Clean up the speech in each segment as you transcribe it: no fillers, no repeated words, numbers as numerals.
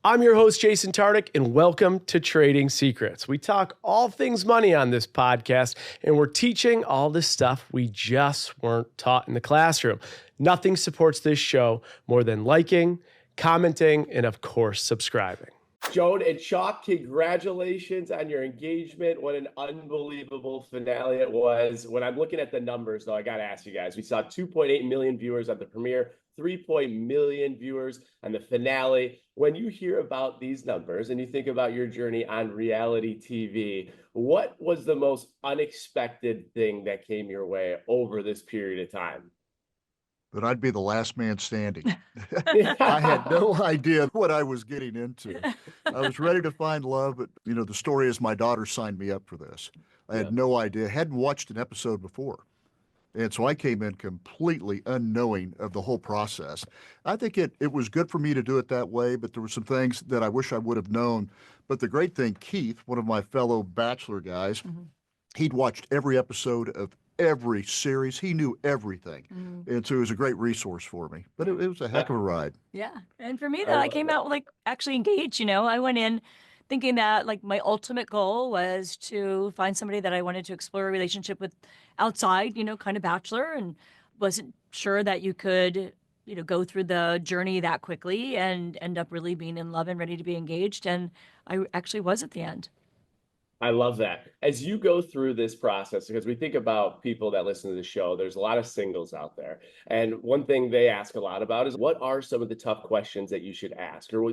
I'm your host, Jason Tartick, and welcome to Trading Secrets. We talk all things money on this podcast, and we're teaching all the stuff we just weren't taught in the classroom. Nothing supports this show more than liking, commenting, and of course, subscribing. Joan and Chock, congratulations on your engagement. What an unbelievable finale it was. When I'm looking at the numbers, though, I got to ask you guys, we saw 2.8 million viewers on the premiere, 3 million viewers on the finale. When you hear about these numbers and you think about your journey on reality TV, what was the most unexpected thing that came your way over this period of time? That I'd be the last man standing. I had no idea what I was getting into. I was ready to find love, but the story is my daughter signed me up for this. I had no idea, hadn't watched an episode before. And so I came in completely unknowing of the whole process. I think it was good for me to do it that way, but there were some things that I wish I would have known. But the great thing, Keith, one of my fellow Bachelor guys, he'd watched every episode of every series. He knew everything. And so it was a great resource for me. But it was a heck of a ride. Yeah. And for me, though, I came out actually engaged. I went in thinking that my ultimate goal was to find somebody that I wanted to explore a relationship with outside, kind of Bachelor, and wasn't sure that you could, go through the journey that quickly and end up really being in love and ready to be engaged. And I actually was at the end. I love that. As you go through this process, because we think about people that listen to the show, there's a lot of singles out there. And one thing they ask a lot about is what are some of the tough questions that you should ask? Or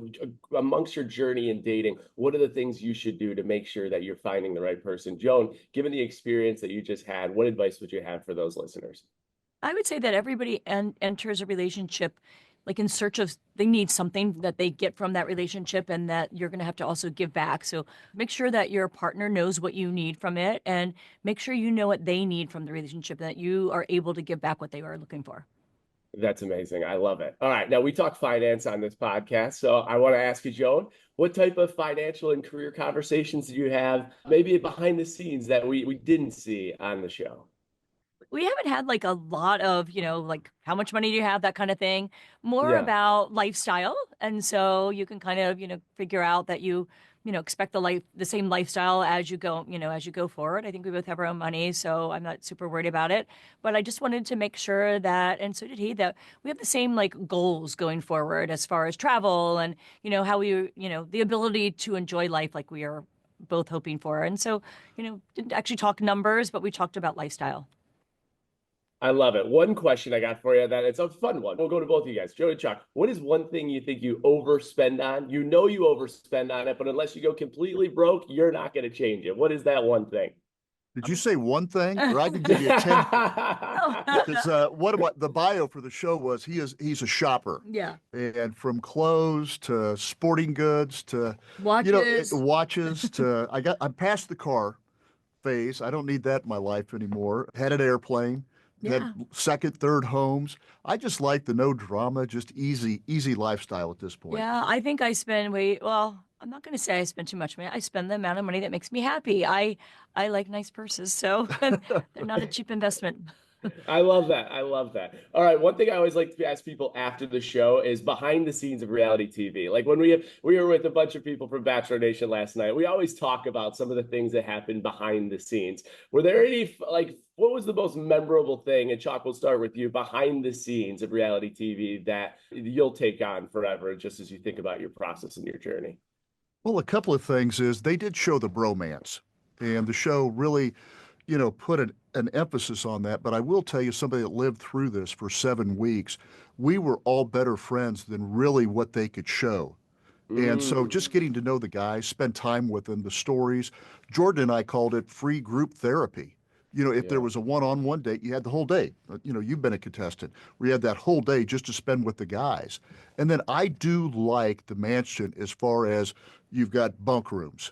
amongst your journey in dating, what are the things you should do to make sure that you're finding the right person? Joan, given the experience that you just had, what advice would you have for those listeners? I would say that everybody enters a relationship in search of, they need something that they get from that relationship and that you're going to have to also give back. So make sure that your partner knows what you need from it and make sure you know what they need from the relationship, and that you are able to give back what they are looking for. That's amazing. I love it. All right. Now we talk finance on this podcast. So I want to ask you, Joan, what type of financial and career conversations do you have maybe behind the scenes that we didn't see on the show? We haven't had a lot of, how much money do you have, that kind of thing, more about lifestyle. And so you can kind of, figure out that you expect the same lifestyle as you go forward. I think we both have our own money, so I'm not super worried about it. But I just wanted to make sure that, and so did he, that we have the same goals going forward as far as travel and, how we, the ability to enjoy life like we are both hoping for. And so, didn't actually talk numbers, but we talked about lifestyle. I love it. One question I got for you, that it's a fun one. We'll go to both of you guys. Joan and Chock, what is one thing you think you overspend on? You know you overspend on it, but unless you go completely broke, you're not going to change it. What is that one thing? Did you say one thing? Or I can give you 10. Because what about the bio for the show was he's a shopper. Yeah. And from clothes to sporting goods to watches, to I'm past the car phase. I don't need that in my life anymore. Had an airplane. Had second, third homes. I just like the no drama, just easy lifestyle at this point. Yeah, I think I spend I'm not going to say I spend too much money. I spend the amount of money that makes me happy. I like nice purses, so they're not a cheap investment. I love that. I love that. All right. One thing I always like to ask people after the show is behind the scenes of reality TV. Like when we were with a bunch of people from Bachelor Nation last night, we always talk about some of the things that happen behind the scenes. Were there any, what was the most memorable thing, and Chock, we'll start with you, behind the scenes of reality TV that you'll take on forever, just as you think about your process and your journey? Well, a couple of things is they did show the bromance, and the show really, put an emphasis on that. But I will tell you, somebody that lived through this for 7 weeks, we were all better friends than really what they could show. And so just getting to know the guys, spend time with them, the stories. Jordan and I called it free group therapy. If there was a one-on-one date, you had the whole day. You've been a contestant. We had that whole day just to spend with the guys. And then I do like the mansion as far as you've got bunk rooms.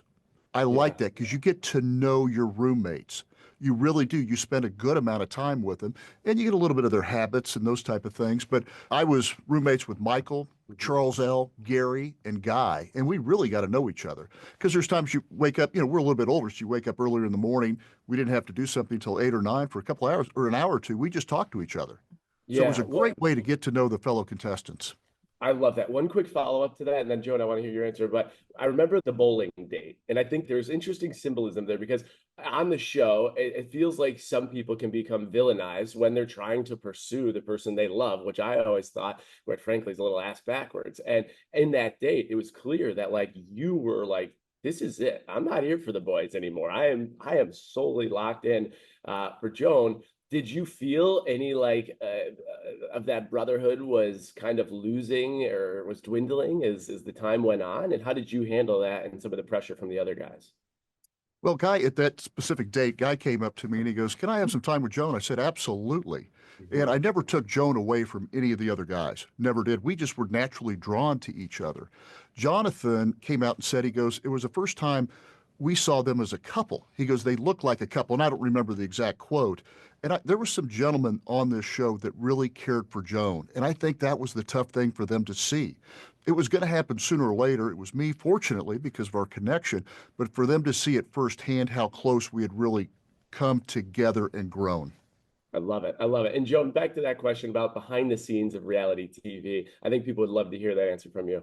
I like that because you get to know your roommates. You really do. You spend a good amount of time with them, and you get a little bit of their habits and those type of things. But I was roommates with Michael, Charles L., Gary, and Guy, and we really got to know each other. Because there's times you wake up, we're a little bit older, so you wake up earlier in the morning. We didn't have to do something until 8 or 9 for a couple hours, or an hour or two. We just talked to each other. So it was a great way to get to know the fellow contestants. I love that. One quick follow-up to that, and then Joan, I want to hear your answer. But I remember the bowling date, and I think there's interesting symbolism there because on the show, it feels like some people can become villainized when they're trying to pursue the person they love, which I always thought, quite frankly, is a little ass backwards. And in that date, it was clear that like you were like, this is it. I'm not here for the boys anymore. I am solely locked in for Joan. Did you feel any like of that brotherhood was kind of losing or was dwindling as the time went on? And how did you handle that and some of the pressure from the other guys? Well, Guy, at that specific date, Guy came up to me and he goes, "Can I have some time with Joan?" I said, "Absolutely." And I never took Joan away from any of the other guys. Never did. We just were naturally drawn to each other. Jonathan came out and said, he goes, "It was the first time we saw them as a couple." He goes, "They look like a couple." And I don't remember the exact quote. And there were some gentlemen on this show that really cared for Joan. And I think that was the tough thing for them to see. It was going to happen sooner or later. It was me, fortunately, because of our connection, but for them to see it firsthand how close we had really come together and grown. I love it. I love it. And Joan, back to that question about behind the scenes of reality TV. I think people would love to hear that answer from you.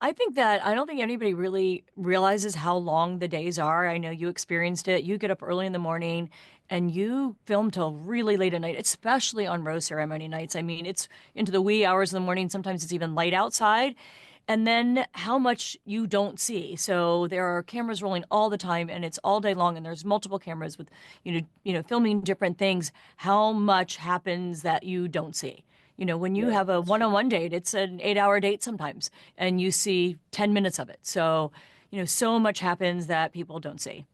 I think that I don't think anybody really realizes how long the days are. I know you experienced it. You get up early in the morning and you film till really late at night, especially on rose ceremony nights. I mean, it's into the wee hours of the morning. Sometimes it's even light outside. And then how much you don't see. So there are cameras rolling all the time and it's all day long and there's multiple cameras with, filming different things. How much happens that you don't see? When you Yeah, have a that's true. one-on-one date, it's an 8-hour date sometimes, and you see 10 minutes of it. So, so much happens that people don't see.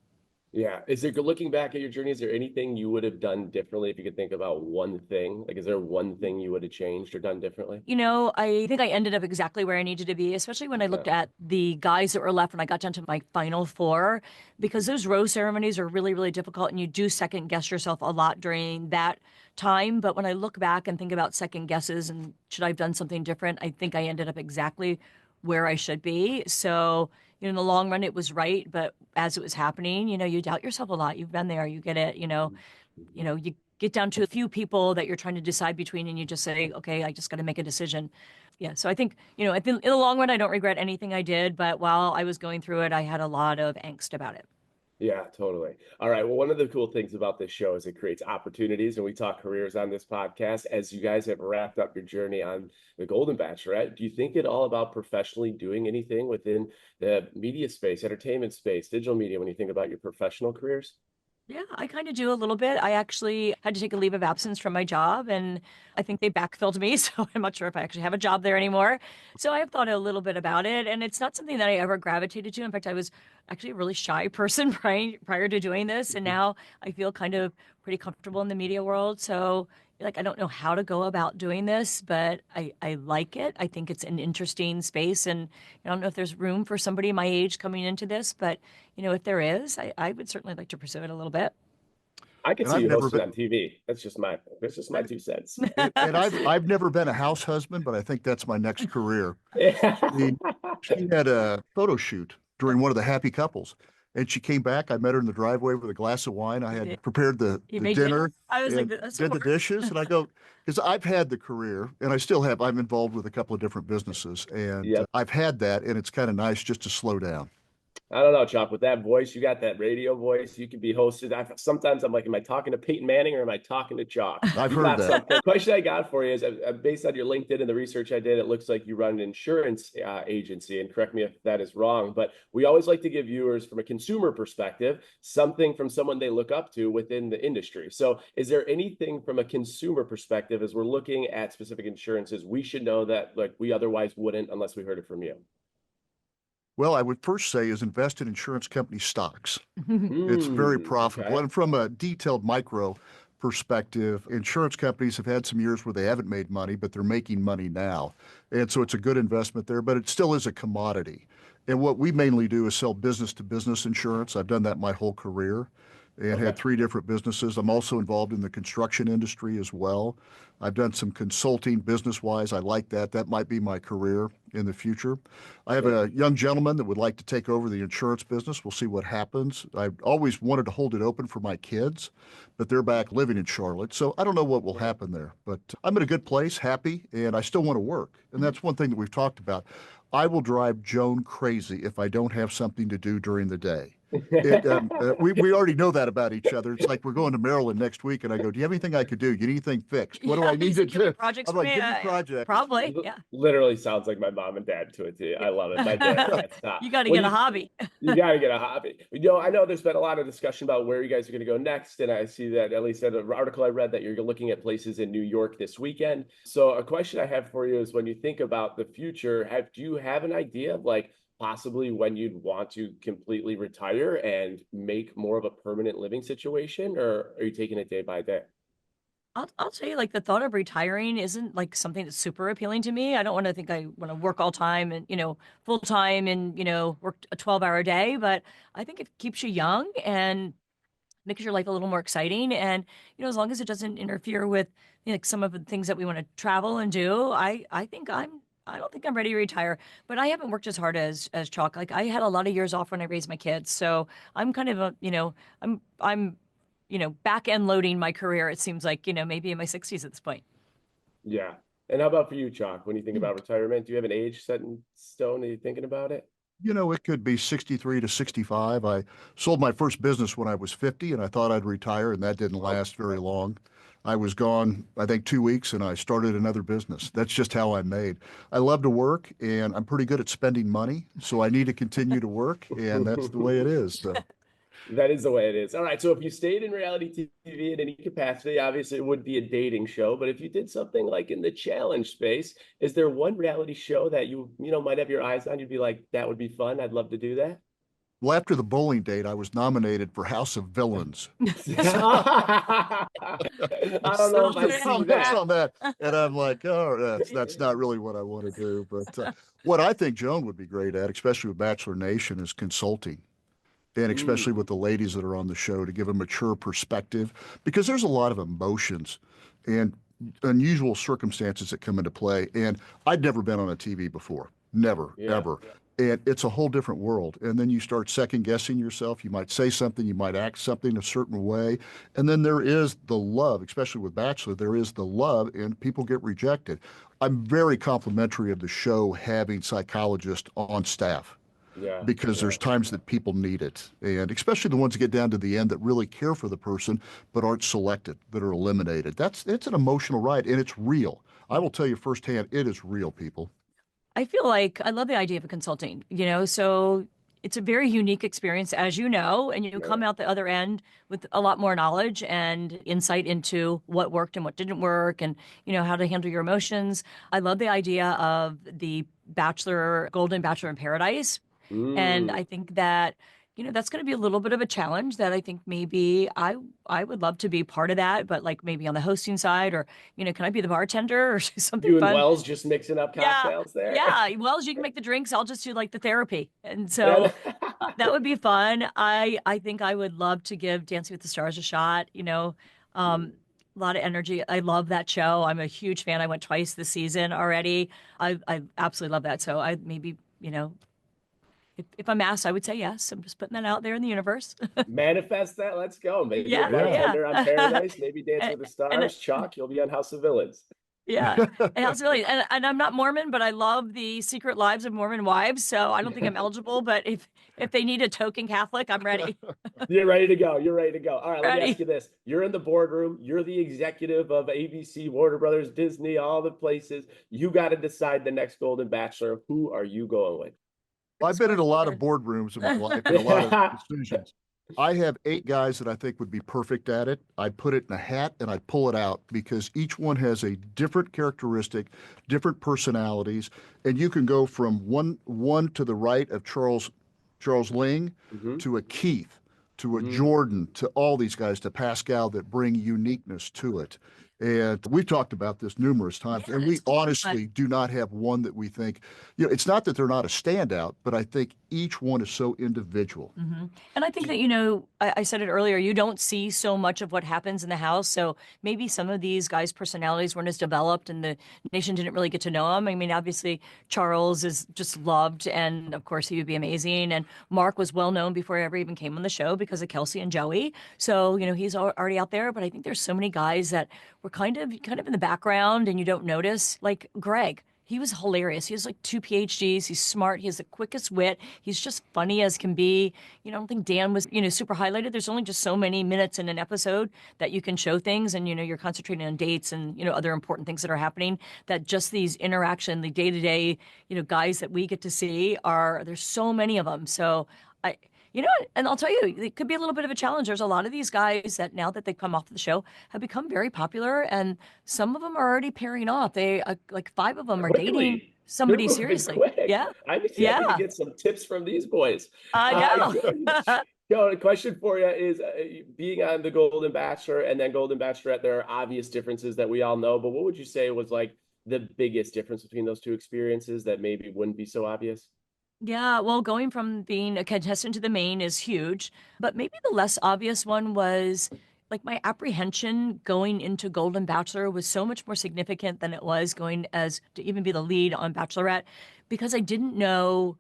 Yeah. Is there, looking back at your journey, is there anything you would have done differently if you could think about one thing? Like, is there one thing you would have changed or done differently? I think I ended up exactly where I needed to be, especially when I Okay. looked at the guys that were left when I got down to my final four, because those rose ceremonies are really, really difficult and you do second guess yourself a lot during that time. But when I look back and think about second guesses and should I have done something different, I think I ended up exactly where I should be. So, in the long run, it was right. But as it was happening, you doubt yourself a lot. You've been there, you get it, you get down to a few people that you're trying to decide between and you just say, okay, I just got to make a decision. Yeah. So I think, in the long run, I don't regret anything I did, but while I was going through it, I had a lot of angst about it. Yeah, totally. All right. Well, one of the cool things about this show is it creates opportunities, and we talk careers on this podcast. As you guys have wrapped up your journey on the Golden Bachelorette, do you think it all about professionally doing anything within the media space, entertainment space, digital media, when you think about your professional careers? Yeah, I kind of do a little bit. I actually had to take a leave of absence from my job, and I think they backfilled me. So I'm not sure if I actually have a job there anymore. So I have thought a little bit about it, and it's not something that I ever gravitated to. In fact, I was actually a really shy person prior to doing this, and now I feel kind of pretty comfortable in the media world. So like I don't know how to go about doing this, but I like it. I think it's an interesting space, and I don't know if there's room for somebody my age coming into this, but if there is, I would certainly like to pursue it a little bit. I could And see I've you never hosting been, on TV. That's just my 2 cents. and I've never been a house husband, but I think that's my next career. She, she had a photo shoot during one of the happy couples. And she came back. I met her in the driveway with a glass of wine. I You had did. prepared You the made it. dinner I was like, and that's did the hard. dishes. And I go, because I've had the career and I still have, I'm involved with a couple of different businesses. And Yep. I've had that. And it's kind of nice just to slow down. I don't know, Chop. With that voice, you got that radio voice. You can be hosted. Sometimes I'm like, am I talking to Peyton Manning or am I talking to Chalk? I've You heard got that. something. Question I got for you is, based on your LinkedIn and the research I did, it looks like you run an insurance agency. And correct me if that is wrong, but we always like to give viewers, from a consumer perspective, something from someone they look up to within the industry. So, is there anything from a consumer perspective, as we're looking at specific insurances, we should know that like we otherwise wouldn't unless we heard it from you? Well, I would first say is invest in insurance company stocks. It's very Hmm. profitable. Okay. And from a detailed micro perspective, insurance companies have had some years where they haven't made money, but they're making money now. And so it's a good investment there, but it still is a commodity. And what we mainly do is sell business to business insurance. I've done that my whole career. and Okay. had 3 different businesses. I'm also involved in the construction industry as well. I've done some consulting business-wise. I like that. That might be my career in the future. I have a young gentleman that would like to take over the insurance business. We'll see what happens. I've always wanted to hold it open for my kids, but they're back living in Charlotte. So I don't know what will happen there, but I'm in a good place, happy, and I still want to work. And that's one thing that we've talked about. I will drive Joan crazy if I don't have something to do during the day. We already know that about each other. It's like we're going to Maryland next week, and I go, "Do you have anything I could do? You need anything fixed? What do I need to do?" Projects I'm for like, me? "Give me projects." Probably, yeah. Literally sounds like my mom and dad to it too. I love it. My dad can't stop. You got to When get a hobby. you got to get a hobby. I know there's been a lot of discussion about where you guys are going to go next, and I see that at least in an article I read that you're looking at places in New York this weekend. So a question I have for you is, when you think about the future, do you have an idea of like possibly when you'd want to completely retire and make more of a permanent living situation, or are you taking it day by day? I'll tell you, like, the thought of retiring isn't like something that's super appealing to me. I don't want to think I want to work all time and, full time and, work a 12-hour day, but I think it keeps you young and makes your life a little more exciting. And, as long as it doesn't interfere with, like, some of the things that we want to travel and do, I don't think I'm ready to retire, but I haven't worked as hard as Chalk. Like, I had a lot of years off when I raised my kids. So I'm kind of I'm back end loading my career. It seems like, maybe in my 60s at this point. Yeah. And how about for you, Chalk? When you think about retirement, do you have an age set in stone? Are you thinking about it? It could be 63 to 65. I sold my first business when I was 50, and I thought I'd retire, and that didn't last very long. I was gone, I think, 2 weeks, and I started another business. That's just how I'm made. I love to work, and I'm pretty good at spending money, so I need to continue to work, and that's the way it is. So. That is the way it is. All right. So if you stayed in reality TV in any capacity, obviously it would be a dating show. But if you did something like in the challenge space, is there one reality show that you might have your eyes on? You'd be like, that would be fun. I'd love to do that. Well, after the bowling date, I was nominated for House of Villains. I don't know if I see That's that. on that, and I'm like, oh, that's not really what I want to do. But what I think Joan would be great at, especially with Bachelor Nation, is consulting. And especially with the ladies that are on the show, to give a mature perspective, because there's a lot of emotions and unusual circumstances that come into play. And I'd never been on a TV before, never, ever. And it's a whole different world. And then you start second guessing yourself. You might say something, you might act something a certain way. And then there is the love, especially with Bachelor, there is the love, and people get rejected. I'm very complimentary of the show having psychologists on staff, because there's times that people need it, and especially the ones that get down to the end that really care for the person but aren't selected, that are eliminated. It's an emotional ride, and it's real. I will tell you firsthand, it is real, people. I feel like I love the idea of consulting, so it's a very unique experience, as you know, and you come out the other end with a lot more knowledge and insight into what worked and what didn't work, and, how to handle your emotions. I love the idea of the Golden Bachelor in Paradise. And I think that, that's going to be a little bit of a challenge that I think maybe I would love to be part of that, but like maybe on the hosting side, or, can I be the bartender or something You and fun? Wells just mixing up cocktails there. Yeah. Wells, you can make the drinks. I'll just do like the therapy. And so that would be fun. I think I would love to give Dancing with the Stars a shot, a lot of energy. I love that show. I'm a huge fan. I went twice this season already. I absolutely love that. So I maybe, if I'm asked, I would say yes. I'm just putting that out there in the universe. Manifest that. Let's go. Maybe Yeah, a bartender yeah. on Paradise. Maybe Dance And, with the Stars. Chalk, you'll be on House of Villains. yeah, and absolutely. And I'm not Mormon, but I love the Secret Lives of Mormon Wives. So I don't think I'm eligible. But if they need a token Catholic, I'm ready. You're ready to go. You're ready to go. All right, let me Ready. ask you this. You're in the boardroom. You're the executive of ABC, Warner Brothers, Disney, all the places. You got to decide the next Golden Bachelor. Who are you going with? I've been in a lot of boardrooms in my life and a lot of decisions. I have 8 guys that I think would be perfect at it. I'd put it in a hat and I'd pull it out, because each one has a different characteristic, different personalities, and you can go from one to the right of Charles Ling, to a Keith, to a Jordan, to all these guys, to Pascal, that bring uniqueness to it. And we've talked about this numerous times, Yeah, and we it's totally honestly do not have one that we think, it's not that they're not a standout, but I think each one is so individual. And I think that, I said it earlier, you don't see so much of what happens in the house. So maybe some of these guys' personalities weren't as developed and the nation didn't really get to know them. I mean, obviously, Charles is just loved. And of course, he would be amazing. And Marc was well known before he ever even came on the show because of Kelsey and Joey. So, he's already out there. But I think there's so many guys that were kind of in the background and you don't notice, like Greg. He was hilarious. He has like 2 PhDs. He's smart. He has the quickest wit. He's just funny as can be. I don't think Dan was, super highlighted. There's only just so many minutes in an episode that you can show things and, you're concentrating on dates and, other important things that are happening, that just these interaction, the day-to-day, guys that we get to see there's so many of them. So and I'll tell you, it could be a little bit of a challenge. There's a lot of these guys that now that they've come off the show have become very popular, and some of them are already pairing off. They like 5 of them are dating somebody seriously. Quick. Yeah, I need to get some tips from these boys. I know. Joan, a question for you is being on the Golden Bachelor and then Golden Bachelorette, there are obvious differences that we all know, but what would you say was like the biggest difference between those two experiences that maybe wouldn't be so obvious? Yeah, well, going from being a contestant to the main is huge, but maybe the less obvious one was like my apprehension going into Golden Bachelor was so much more significant than it was going as to even be the lead on Bachelorette, because I didn't know,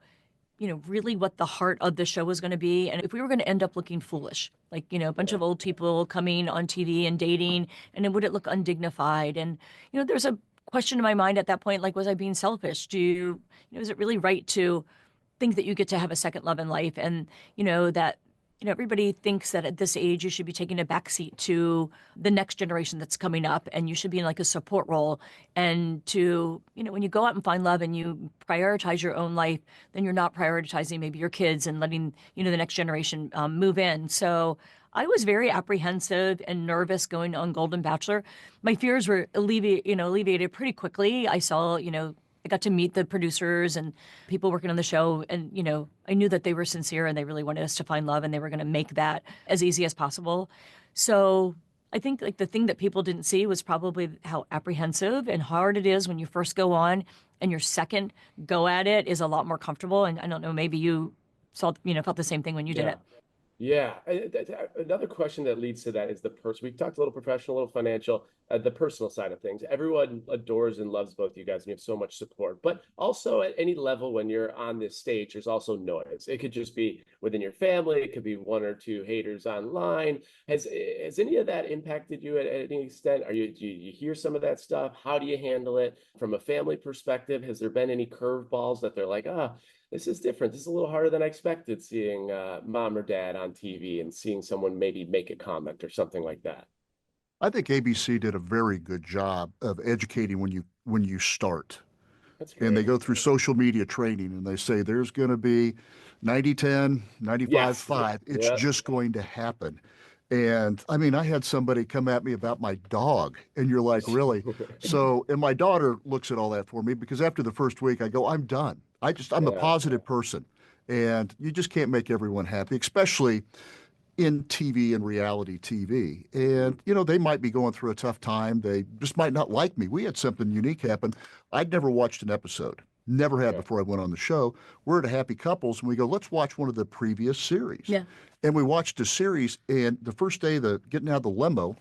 really what the heart of the show was going to be. And if we were going to end up looking foolish, like, a bunch of old people coming on TV and dating, and then would it look undignified? And, there's a question in my mind at that point, like, was I being selfish? Is it really right to think that you get to have a second love in life, and that everybody thinks that at this age you should be taking a backseat to the next generation that's coming up, and you should be in like a support role, and to when you go out and find love and you prioritize your own life, then you're not prioritizing maybe your kids and letting the next generation move in. So I was very apprehensive and nervous going on Golden Bachelor. My fears were alleviated pretty quickly. I saw I got to meet the producers and people working on the show, and I knew that they were sincere and they really wanted us to find love, and they were going to make that as easy as possible. So I think like the thing that people didn't see was probably how apprehensive and hard it is when you first go on, and your second go at it is a lot more comfortable. And I don't know, maybe you felt the same thing when you did it. Yeah. Another question that leads to that is the person. We talked a little professional, a little financial, the personal side of things. Everyone adores and loves both you guys, and you have so much support. But also at any level, when you're on this stage, there's also noise. It could just be within your family. It could be 1 or 2 haters online. Has any of that impacted you at any extent? Do you hear some of that stuff? How do you handle it from a family perspective? Has there been any curveballs that they're like, this is different. This is a little harder than I expected, seeing mom or dad on TV and seeing someone maybe make a comment or something like that? I think ABC did a very good job of educating when you start. That's great. And they go through social media training and they say there's going to be 90-10, 95-5. It's just going to happen. And I mean, I had somebody come at me about my dog, and you're like, really? So, and my daughter looks at all that for me, because after the first week I go, I'm done. I'm a positive person, and you just can't make everyone happy, especially in TV and reality TV. And, they might be going through a tough time. They just might not like me. We had something unique happen. I'd never watched an episode, never had before I went on the show. We're at a Happy Couples, and we go, let's watch one of the previous series. Yeah. And we watched a series, and the first day, getting out of the limo,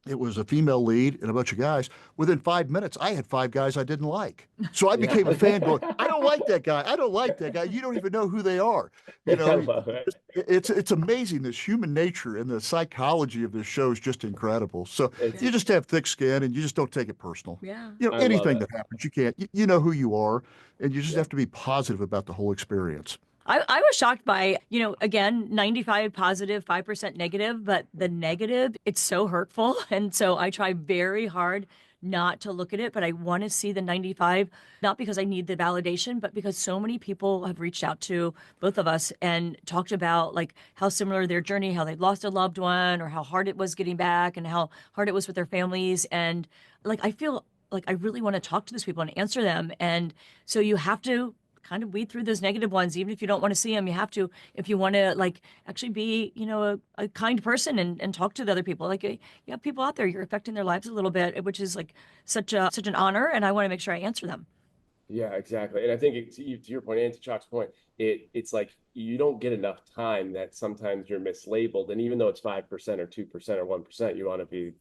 it was a female lead and a bunch of guys. Within 5 minutes, I had 5 guys I didn't like. So I became a fan going, I don't like that guy. I don't like that guy. You don't even know who they are. It's amazing. This human nature and the psychology of this show is just incredible. So you just have thick skin, and you just don't take it personal. Yeah. Anything that happens, you can't, you know who you are, and you just have to be positive about the whole experience. I was shocked by, again, 95 positive, 5% negative, but the negative, it's so hurtful. And so I try very hard not to look at it, but I want to see the 95, not because I need the validation, but because so many people have reached out to both of us and talked about like how similar their journey, how they lost a loved one, or how hard it was getting back, and how hard it was with their families. And like, I feel like I really want to talk to these people and answer them. And so you have to kind of weed through those negative ones. Even if you don't want to see them, you have to, if you want to like actually be, a kind person and talk to the other people. Like you have people out there, you're affecting their lives a little bit, which is like such an honor. And I want to make sure I answer them. Yeah, exactly. And I think to your point and to Chock's point, it's like you don't get enough time that sometimes you're mislabeled. And even though it's 5% or 2% or 1%,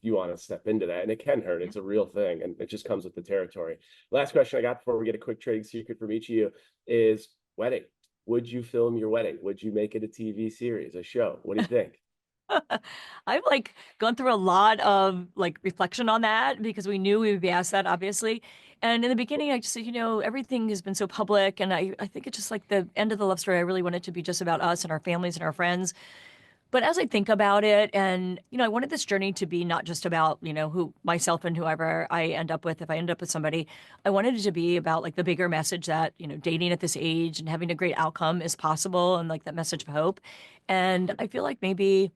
you want to step into that. And it can hurt. It's a real thing. And it just comes with the territory. Last question I got before we get a quick trading secret from each of you is wedding. Would you film your wedding? Would you make it a TV series, a show? What do you think? I've like gone through a lot of like reflection on that because we knew we would be asked that, obviously. And in the beginning, I just said, everything has been so public. And I think it's just like the end of the love story. I really want it to be just about us and our families and our friends. But as I think about it, and, I wanted this journey to be not just about, who myself and whoever I end up with, if I end up with somebody, I wanted it to be about like the bigger message that, dating at this age and having a great outcome is possible and like that message of hope. And I feel like maybe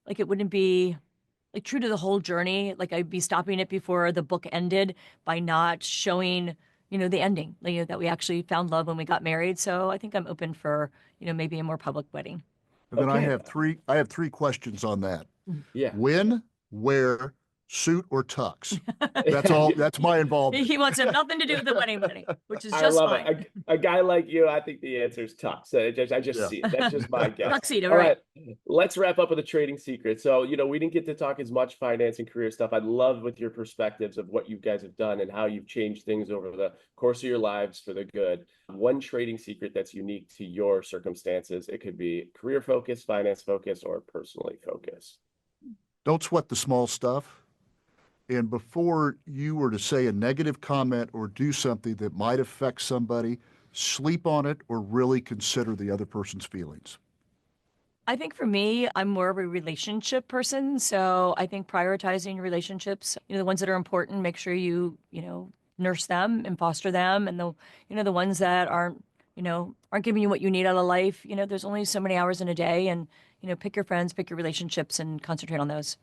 like it wouldn't be like true to the whole journey. Like I'd be stopping it before the book ended by not showing, the ending, that we actually found love when we got married. So I think I'm open for, maybe a more public wedding. And then Okay. I have three questions on that. Yeah. When, where, suit or tux? That's all. That's my involvement. He wants nothing to do with the wedding, which is I just love fine. it. A guy like you, I think the answer is tux. I just see it. That's just my guess. Tuxedo, All right? Let's wrap up with a trading secret. So, we didn't get to talk as much finance and career stuff. I'd love with your perspectives of what you guys have done and how you've changed things over the course of your lives for the good. One trading secret that's unique to your circumstances. It could be career focus, finance focus, or personally focused. Don't sweat the small stuff. And before you were to say a negative comment or do something that might affect somebody, sleep on it or really consider the other person's feelings. I think for me, I'm more of a relationship person. So I think prioritizing relationships, the ones that are important, make sure you, nurse them and foster them. And the ones that aren't giving you what you need out of life, there's only so many hours in a day and, pick your friends, pick your relationships and concentrate on those.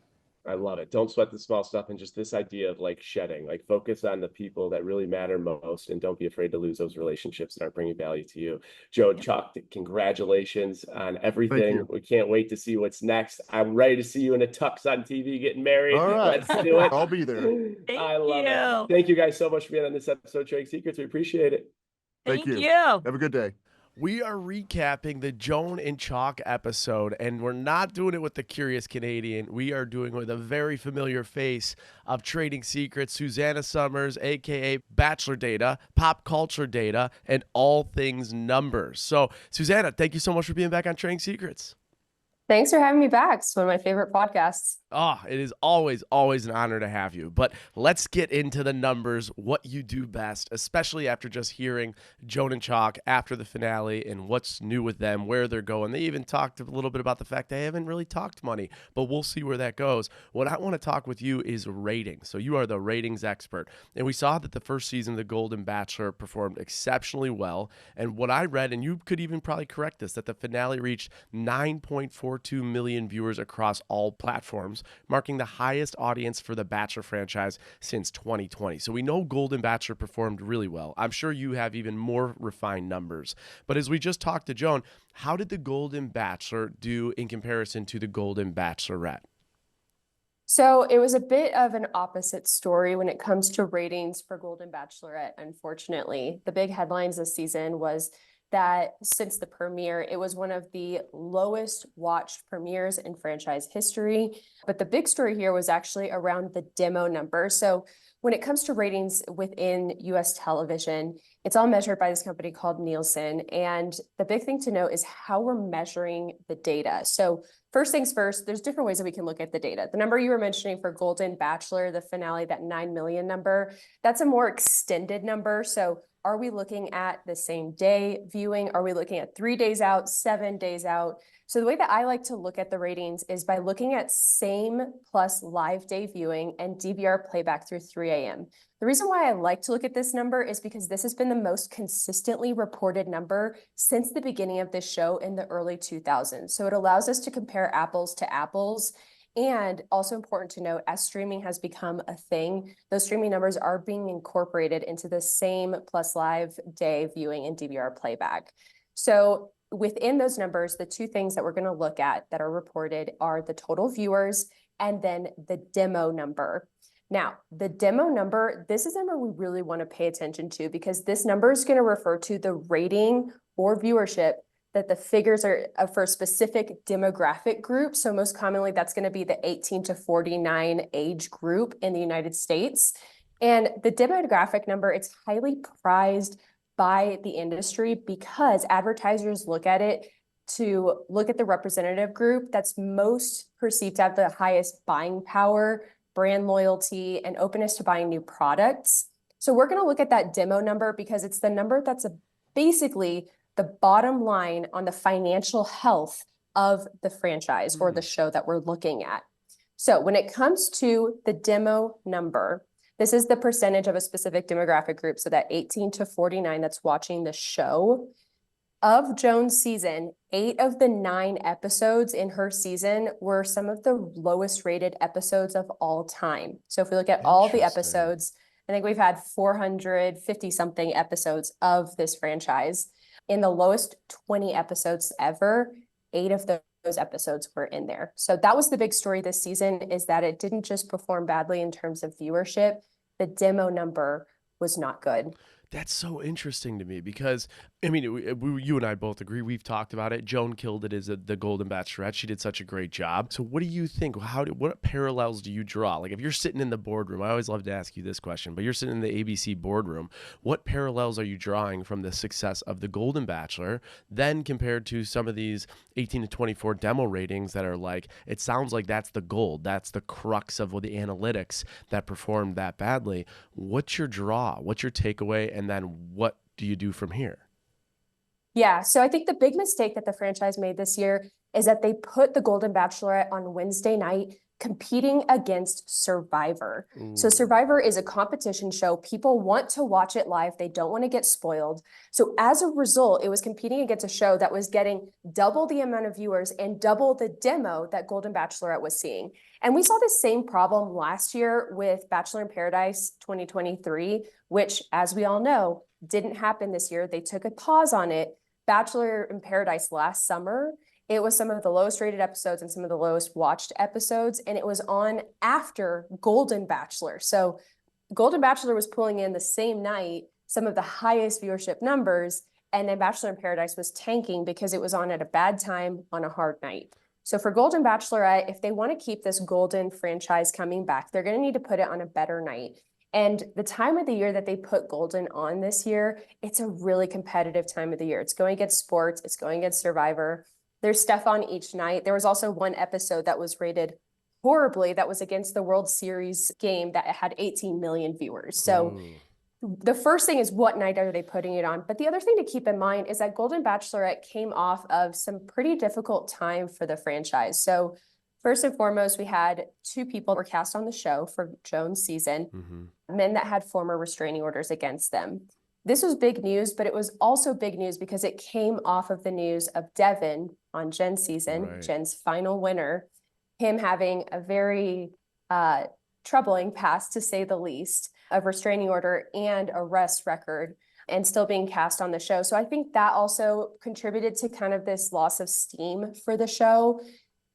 I love it. Don't sweat the small stuff and just this idea of like shedding, like focus on the people that really matter most and don't be afraid to lose those relationships that aren't bringing value to you. Joan and Chock, congratulations on everything. We can't wait to see what's next. I'm ready to see you in a tux on TV getting married. All right. Let's do it. I'll be there. I love it. Thank you guys so much for being on this episode of Trading Secrets. We appreciate it. Thank you. Have a good day. We are recapping the Joan and Chock episode, and we're not doing it with the Curious Canadian. We are doing it with a very familiar face of Trading Secrets, Susanna Summers, a.k.a. Bachelor Data, Pop Culture Data, and all things numbers. So, Susanna, thank you so much for being back on Trading Secrets. Thanks for having me back. It's one of my favorite podcasts. It is always an honor to have you. But let's get into the numbers, what you do best, especially after just hearing Joan and Chock after the finale and what's new with them, where they're going. They even talked a little bit about the fact they haven't really talked money, but we'll see where that goes. What I want to talk with you is ratings. So you are the ratings expert. And we saw that the first season of The Golden Bachelor performed exceptionally well. And what I read, and you could even probably correct this, that the finale reached 9.42 million viewers across all platforms, marking the highest audience for the Bachelor franchise since 2020. So we know Golden Bachelor performed really well. I'm sure you have even more refined numbers. But as we just talked to Joan, how did the Golden Bachelor do in comparison to the Golden Bachelorette? So it was a bit of an opposite story when it comes to ratings for Golden Bachelorette, unfortunately. The big headlines this season was that since the premiere, it was one of the lowest watched premieres in franchise history. But the big story here was actually around the demo number. So when it comes to ratings within US television, it's all measured by this company called Nielsen. And the big thing to note is how we're measuring the data. So first things first, there's different ways that we can look at the data. The number you were mentioning for Golden Bachelor, the finale, that 9 million number, that's a more extended number. So are we looking at the same day viewing? Are we looking at 3 days out, 7 days out? So the way that I like to look at the ratings is by looking at same plus live day viewing and DVR playback through 3 a.m. The reason why I like to look at this number is because this has been the most consistently reported number since the beginning of this show in the early 2000s. So it allows us to compare apples to apples. And also important to note, as streaming has become a thing, those streaming numbers are being incorporated into the same Plus Live day viewing and DVR playback. So within those numbers, the two things that we're going to look at that are reported are the total viewers and then the demo number. Now, the demo number, this is a number we really want to pay attention to because this number is going to refer to the rating or viewership that the figures are for a specific demographic group. So most commonly, that's going to be the 18 to 49 age group in the United States. And the demographic number, it's highly prized by the industry because advertisers look at it to look at the representative group that's most perceived to have the highest buying power, brand loyalty, and openness to buying new products. So we're going to look at that demo number because it's the number that's basically the bottom line on the financial health of the franchise or the show that we're looking at. So when it comes to the demo number, this is the percentage of a specific demographic group. So that 18 to 49 that's watching the show. Of Joan's season, 8 of the 9 episodes in her season were some of the lowest rated episodes of all time. So if we look at all the episodes, I think we've had 450 something episodes of this franchise. In the lowest 20 episodes ever, 8 of those episodes were in there. So that was the big story this season, is that it didn't just perform badly in terms of viewership. The demo number was not good. That's so interesting to me because, I mean, you and I both agree. We've talked about it. Joan killed it as the Golden Bachelorette. She did such a great job. So what do you think? What parallels do you draw? Like if you're sitting in the boardroom, I always love to ask you this question, but you're sitting in the ABC boardroom, what parallels are you drawing from the success of the Golden Bachelor then compared to some of these 18 to 24 demo ratings that are like, it sounds like that's the gold. That's the crux of the analytics that performed that badly. What's your draw? What's your takeaway? And then what do you do from here? Yeah, so I think the big mistake that the franchise made this year is that they put the Golden Bachelorette on Wednesday night competing against Survivor. So Survivor is a competition show. People want to watch it live. They don't want to get spoiled. So as a result, it was competing against a show that was getting double the amount of viewers and double the demo that Golden Bachelorette was seeing. And we saw the same problem last year with Bachelor in Paradise 2023, which, as we all know, didn't happen this year. They took a pause on it. Bachelor in Paradise last summer, it was some of the lowest rated episodes and some of the lowest watched episodes, and it was on after Golden Bachelor. So Golden Bachelor was pulling in the same night some of the highest viewership numbers, and then Bachelor in Paradise was tanking because it was on at a bad time on a hard night. So for Golden Bachelorette, if they want to keep this Golden franchise coming back, they're going to need to put it on a better night. And the time of the year that they put Golden on this year, it's a really competitive time of the year. It's going against sports. It's going against Survivor. There's stuff on each night. There was also one episode that was rated horribly that was against the World Series game that had 18 million viewers. So the first thing is, what night are they putting it on? But the other thing to keep in mind is that Golden Bachelorette came off of some pretty difficult time for the franchise. So first and foremost, we had 2 people were cast on the show for Joan's season, men that had former restraining orders against them. This was big news, but it was also big news because it came off of the news of Devin on Jen's season, Jen's final winner, him having a very troubling past, to say the least, of restraining order and arrest record, and still being cast on the show. So I think that also contributed to kind of this loss of steam for the show.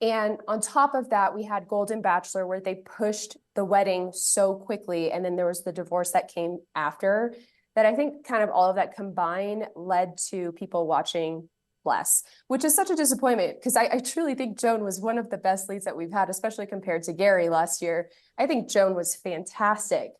And on top of that, we had Golden Bachelor, where they pushed the wedding so quickly, and then there was the divorce that came after, that I think kind of all of that combined led to people watching less, which is such a disappointment because I truly think Joan was one of the best leads that we've had, especially compared to Gary last year. I think Joan was fantastic.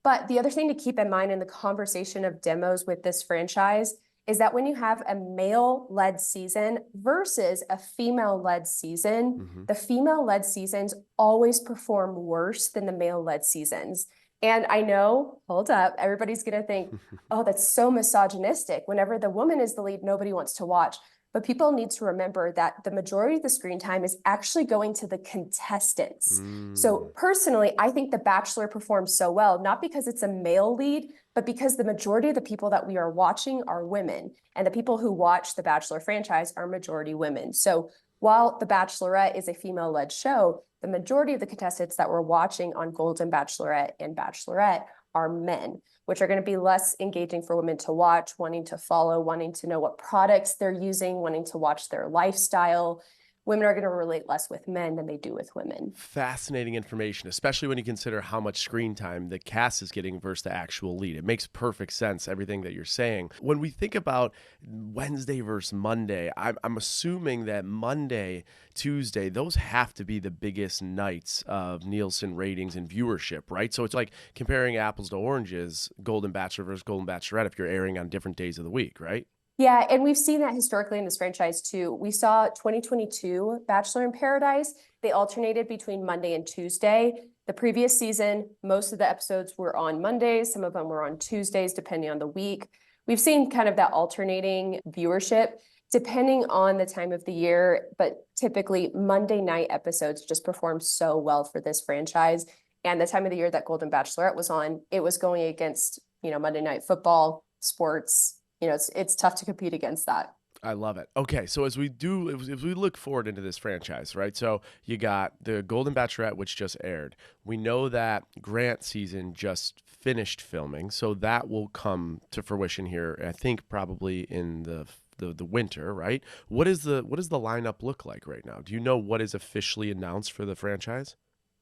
But the other thing to keep in mind in the conversation of demos with this franchise is that when you have a male-led season versus a female-led season, the female-led seasons always perform worse than the male-led seasons. And I know, hold up, everybody's going to think, oh, that's so misogynistic. Whenever the woman is the lead, nobody wants to watch. But people need to remember that the majority of the screen time is actually going to the contestants. So personally, I think The Bachelor performs so well, not because it's a male lead, but because the majority of the people that we are watching are women. And the people who watch the Bachelor franchise are majority women. So While The Bachelorette is a female-led show, the majority of the contestants that we're watching on Golden Bachelorette and Bachelorette are men, which are going to be less engaging for women to watch, wanting to follow, wanting to know what products they're using, wanting to watch their lifestyle. Women are going to relate less with men than they do with women. Fascinating information, especially when you consider how much screen time the cast is getting versus the actual lead. It makes perfect sense, everything that you're saying. When we think about Wednesday versus Monday, I'm assuming that Monday, Tuesday, those have to be the biggest nights of Nielsen ratings and viewership, right? So it's like comparing apples to oranges, Golden Bachelor versus Golden Bachelorette if you're airing on different days of the week, right? Yeah, and we've seen that historically in this franchise too. We saw 2022 Bachelor in Paradise. They alternated between Monday and Tuesday. The previous season, most of the episodes were on Mondays. Some of them were on Tuesdays, depending on the week. We've seen kind of that alternating viewership depending on the time of the year, but typically Monday night episodes just perform so well for this franchise. And the time of the year that Golden Bachelorette was on, it was going against, Monday Night Football, sports. It's tough to compete against that. I love it. Okay, so as we look forward into this franchise, right? So you got the Golden Bachelorette, which just aired. We know that Grant season just finished filming, so that will come to fruition here, I think probably in the winter, right? What does the lineup look like right now? Do you know what is officially announced for the franchise?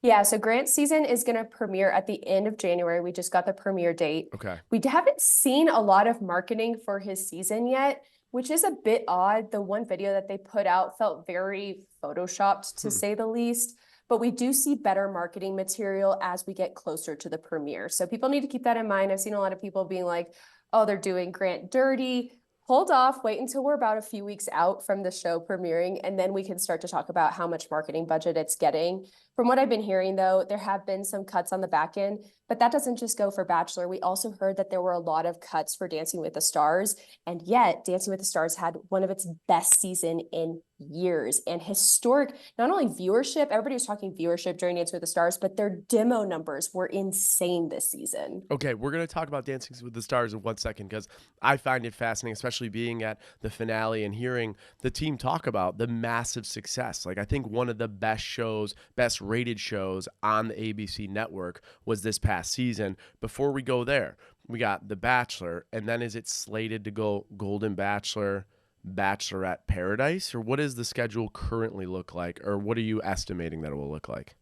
Yeah, so Grant's season is going to premiere at the end of January. We just got the premiere date. Okay. We haven't seen a lot of marketing for his season yet, which is a bit odd. The one video that they put out felt very photoshopped, to say the least. But we do see better marketing material as we get closer to the premiere. So people need to keep that in mind. I've seen a lot of people being like, oh, they're doing Grant dirty. Hold off, wait until we're about a few weeks out from the show premiering, and then we can start to talk about how much marketing budget it's getting. From what I've been hearing, though, there have been some cuts on the back end, but that doesn't just go for Bachelor. We also heard that there were a lot of cuts for Dancing with the Stars, and yet Dancing with the Stars had one of its best season in years and historic, not only viewership, everybody was talking viewership during Dancing with the Stars, but their demo numbers were insane this season. Okay, we're going to talk about Dancing with the Stars in 1 second because I find it fascinating, especially being at the finale and hearing the team talk about the massive success. Like, I think one of the best shows, best rated shows on the ABC network was this past season. Before we go there, we got The Bachelor, and then is it slated to go Golden Bachelor, Bachelorette Paradise, or what does the schedule currently look like, or what are you estimating that it will look like?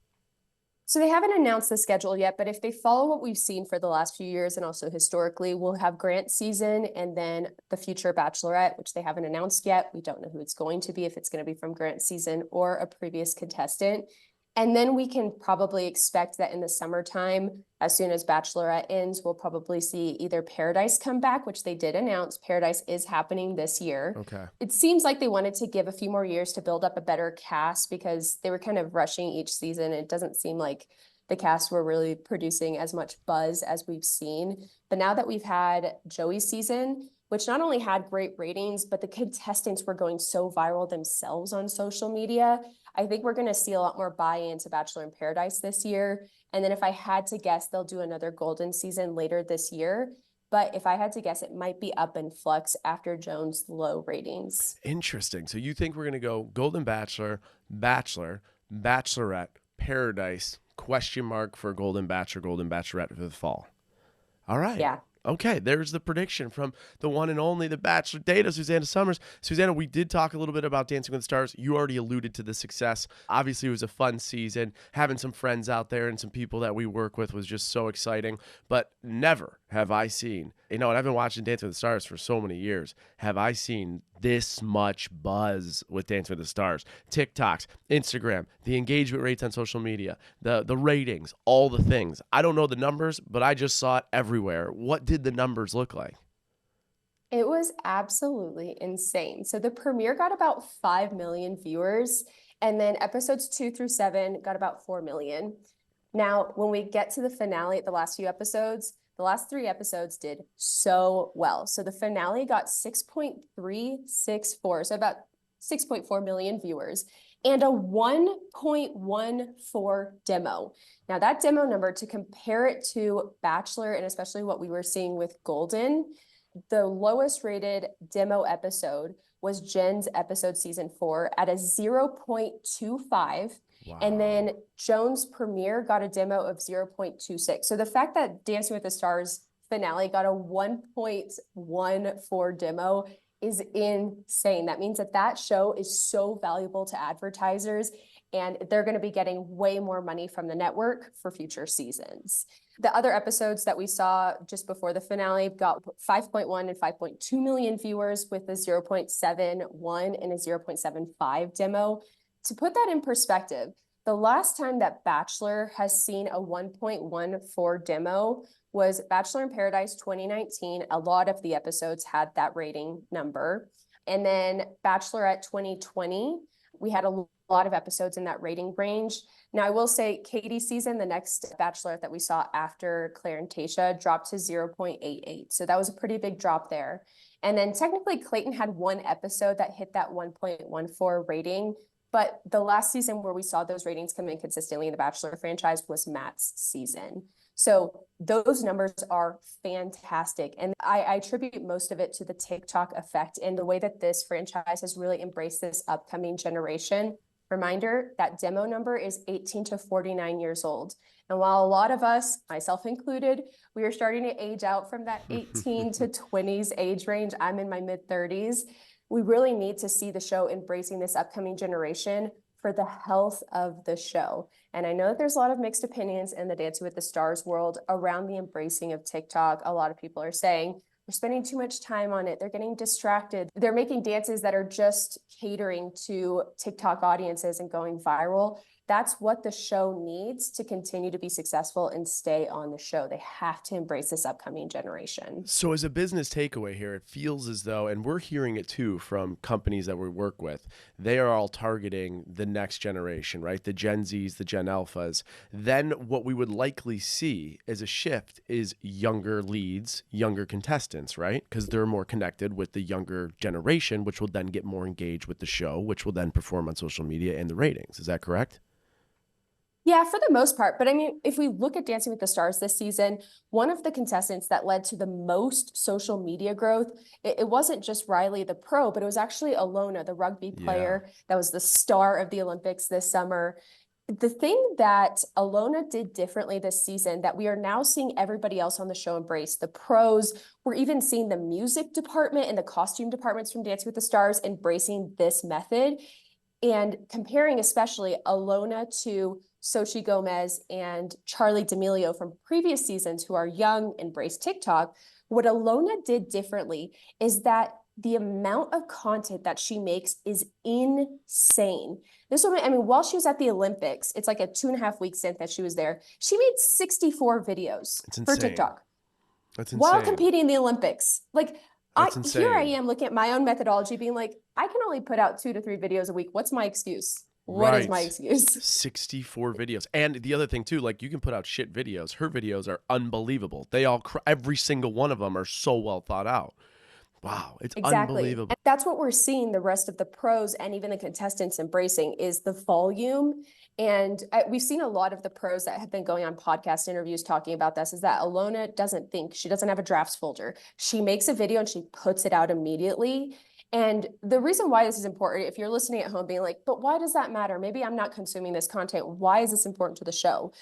So they haven't announced the schedule yet, but if they follow what we've seen for the last few years and also historically, we'll have Grant season and then the future Bachelorette, which they haven't announced yet. We don't know who it's going to be, if it's going to be from Grant season or a previous contestant. And then we can probably expect that in the summertime, as soon as Bachelorette ends, we'll probably see either Paradise come back, which they did announce. Paradise is happening this year. Okay. It seems like they wanted to give a few more years to build up a better cast because they were kind of rushing each season. It doesn't seem like the cast were really producing as much buzz as we've seen. But now that we've had Joey's season, which not only had great ratings, but the contestants were going so viral themselves on social media, I think we're going to see a lot more buy-in to Bachelor in Paradise this year. And then if I had to guess, they'll do another Golden season later this year. But if I had to guess, it might be up in flux after Joan's low ratings. Interesting. So you think we're going to go Golden Bachelor, Bachelor, Bachelorette, Paradise, question mark for Golden Bachelor, Golden Bachelorette for the fall. All right. Yeah. Okay, there's the prediction from the one and only, the Bachelor Data, Susanna Summers. Susanna, we did talk a little bit about Dancing with the Stars. You already alluded to the success. Obviously, it was a fun season. Having some friends out there and some people that we work with was just so exciting. But never have I seen, and I've been watching Dancing with the Stars for so many years, have I seen this much buzz with Dancing with the Stars. TikToks, Instagram, the engagement rates on social media, the ratings, all the things. I don't know the numbers, but I just saw it everywhere. What did the numbers look like? It was absolutely insane. So the premiere got about 5 million viewers, and then episodes 2 through 7 got about 4 million. Now, when we get to the finale, the last few episodes, the last 3 episodes did so well. So the finale got 6.364, so about 6.4 million viewers, and a 1.14 demo. Now that demo number, to compare it to Bachelor and especially what we were seeing with Golden, the lowest rated demo episode was Jen's episode season 4 at a 0.25. Wow. And then Joan's premiere got a demo of 0.26. So the fact that Dancing with the Stars finale got a 1.14 demo is insane. That means that that show is so valuable to advertisers, and they're going to be getting way more money from the network for future seasons. The other episodes that we saw just before the finale got 5.1 and 5.2 million viewers with a 0.71 and a 0.75 demo. To put that in perspective, the last time that Bachelor has seen a 1.14 demo was Bachelor in Paradise 2019. A lot of the episodes had that rating number. And then Bachelorette 2020, we had a lot of episodes in that rating range. Now, I will say Katie's season, the next Bachelorette that we saw after Claire and Tayshia, dropped to 0.88. So that was a pretty big drop there. And then technically Clayton had one episode that hit that 1.14 rating. But the last season where we saw those ratings come in consistently in the Bachelor franchise was Matt's season. So those numbers are fantastic. And I attribute most of it to the TikTok effect and the way that this franchise has really embraced this upcoming generation. Reminder, that demo number is 18 to 49 years old. And while a lot of us, myself included, we are starting to age out from that 18 to 20s age range, I'm in my mid-30s, we really need to see the show embracing this upcoming generation for the health of the show. And I know that there's a lot of mixed opinions in the Dancing with the Stars world around the embracing of TikTok. A lot of people are saying they're spending too much time on it. They're getting distracted. They're making dances that are just catering to TikTok audiences and going viral. That's what the show needs to continue to be successful and stay on the show. They have to embrace this upcoming generation. So as a business takeaway here, it feels as though, and we're hearing it too from companies that we work with, they are all targeting the next generation, right? The Gen Zs, the Gen Alphas. Then what we would likely see as a shift is younger leads, younger contestants, right? Because they're more connected with the younger generation, which will then get more engaged with the show, which will then perform on social media and the ratings. Is that correct? Yeah, for the most part. But I mean, if we look at Dancing with the Stars this season, one of the contestants that led to the most social media growth, it wasn't just Riley, the pro, but it was actually Alona, the rugby player that was the star of the Olympics this summer. The thing that Alona did differently this season that we are now seeing everybody else on the show embrace, the pros, we're even seeing the music department and the costume departments from Dancing with the Stars embracing this method, and comparing especially Alona to Xochitl Gomez and Charlie D'Amelio from previous seasons who are young, embrace TikTok. What Alona did differently is that the amount of content that she makes is insane. This woman, I mean, while she was at the Olympics, it's like a 2.5-week stint that she was there. She made 64 videos for TikTok. That's insane. While competing in the Olympics. Like, Here I am looking at my own methodology being like, I can only put out 2 to 3 videos a week. What's my excuse? What is my excuse? 64 videos. And the other thing too, like, you can put out shit videos. Her videos are unbelievable. They all, every single one of them are so well thought out. Wow, it's unbelievable. And that's what we're seeing the rest of the pros and even the contestants embracing is the volume. And we've seen a lot of the pros that have been going on podcast interviews talking about this, is that Alona doesn't think, she doesn't have a drafts folder. She makes a video and she puts it out immediately. And the reason why this is important, if you're listening at home being like, but why does that matter? Maybe I'm not consuming this content. Why is this important to the show?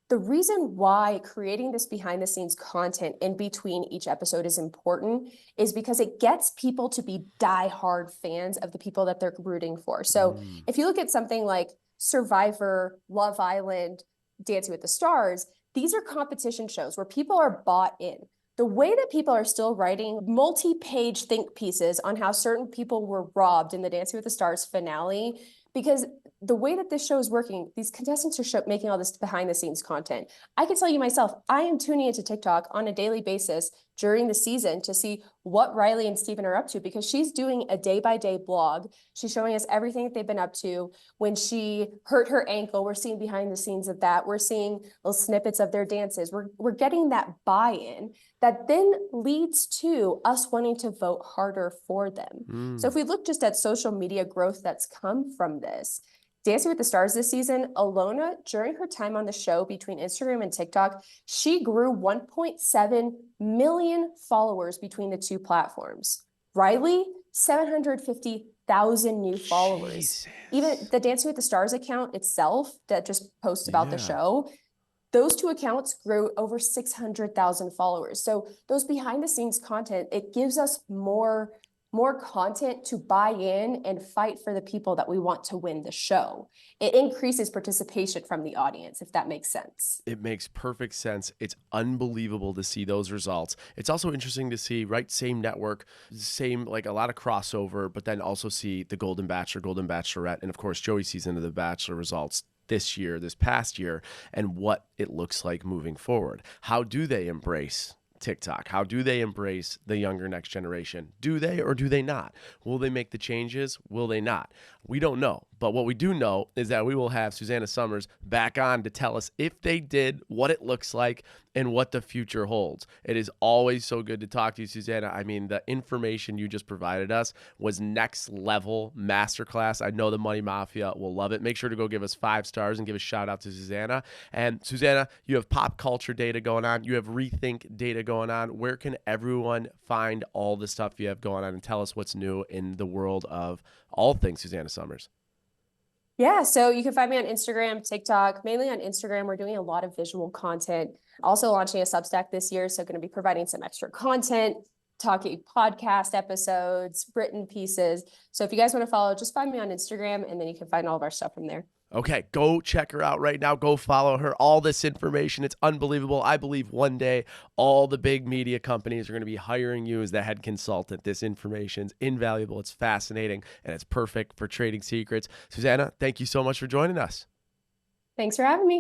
The reason why creating this behind the scenes content in between each episode is important is because it gets people to be diehard fans of the people that they're rooting for. So if you look at something like Survivor, Love Island, Dancing with the Stars, these are competition shows where people are bought in. The way that people are still writing multi-page think pieces on how certain people were robbed in the Dancing with the Stars finale, because the way that this show is working, these contestants are making all this behind the scenes content. I can tell you myself, I am tuning into TikTok on a daily basis during the season to see what Riley and Steven are up to, because she's doing a day-by-day blog. She's showing us everything that they've been up to. When she hurt her ankle, we're seeing behind the scenes of that. We're seeing little snippets of their dances. We're getting that buy-in that then leads to us wanting to vote harder for them. So if we look just at social media growth that's come from this, Dancing with the Stars this season, Alona, during her time on the show between Instagram and TikTok, she grew 1.7 million followers between the two platforms. Riley, 750,000 new followers. Jesus. Even the Dancing with the Stars account itself that just posts about the show, those two accounts grew over 600,000 followers. So those behind the scenes content, it gives us more content to buy in and fight for the people that we want to win the show. It increases participation from the audience, if that makes sense. It makes perfect sense. It's unbelievable to see those results. It's also interesting to see, right, same network, same, like a lot of crossover, but then also see the Golden Bachelor, Golden Bachelorette, and of course, Joey's season of The Bachelor results this past year, and what it looks like moving forward. How do they embrace TikTok? How do they embrace the younger next generation? Do they or do they not? Will they make the changes? Will they not? We don't know. But what we do know is that we will have Susanna Summers back on to tell us if they did, what it looks like, and what the future holds. It is always so good to talk to you, Susanna. I mean, the information you just provided us was next level masterclass. I know the Money Mafia will love it. Make sure to go give us 5 stars and give a shout out to Susanna. And Susanna, you have pop culture data going on. You have Rethink data going on. Where can everyone find all the stuff you have going on, and tell us what's new in the world of all things Susanna Summers? Yeah, so you can find me on Instagram, TikTok, mainly on Instagram. We're doing a lot of visual content. Also launching a Substack this year, so going to be providing some extra content, talking podcast episodes, written pieces. So if you guys want to follow, just find me on Instagram, and then you can find all of our stuff from there. Okay, go check her out right now. Go follow her. All this information, it's unbelievable. I believe one day all the big media companies are going to be hiring you as the head consultant. This information's invaluable. It's fascinating, and it's perfect for trading secrets. Susanna, thank you so much for joining us. Thanks for having me.